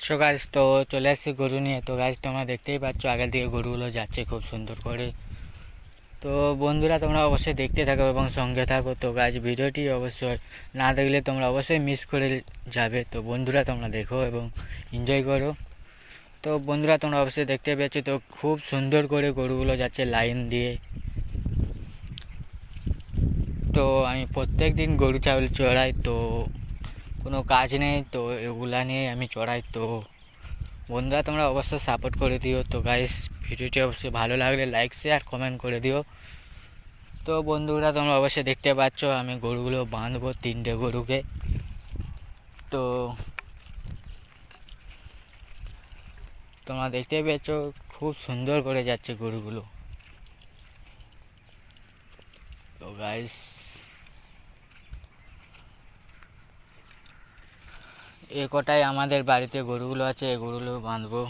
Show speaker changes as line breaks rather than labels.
So guys, তো চলে আসছি গরু নিয়ে। তো গাইস, তোমরা দেখতেই পাচ্ছ আগের দিকে গরুগুলো যাচ্ছে খুব সুন্দর করে। তো বন্ধুরা, তোমরা অবশ্যই দেখতে থাকো এবং সঙ্গে থাকো। তো গাইস, ভিডিওটি অবশ্যই না দেখলে তোমরা অবশ্যই মিস করে যাবে। তো বন্ধুরা, তোমরা দেখো এবং এনজয় করো। তো বন্ধুরা, তোমরা অবশ্যই দেখতে পেয়েছো তো খুব সুন্দর করে গরুগুলো যাচ্ছে লাইন দিয়ে। তো আমি প্রত্যেক দিন গরু ছাগল চড়াই, তো কোনো কাজ নেই, তো এগুলা নিয়ে আমি চড়াই। তো বন্ধুরা, তোমরা অবশ্যই সাপোর্ট করে দিও। তো গাইস, ভিডিওটি অবশ্যই ভালো লাগলে লাইক শেয়ার কমেন্ট করে দিও। তো বন্ধুরা, তোমরা অবশ্যই দেখতে পাচ্ছ আমি গরুগুলো বাঁধবো, 3টে গরুকে। তো তোমরা দেখতে পেয়েছ খুব সুন্দর করে যাচ্ছে গরুগুলো। তো গাইস, এ কটাই আমাদের বাড়িতে গরুগুলো আছে, এই গরুগুলো বাঁধবো।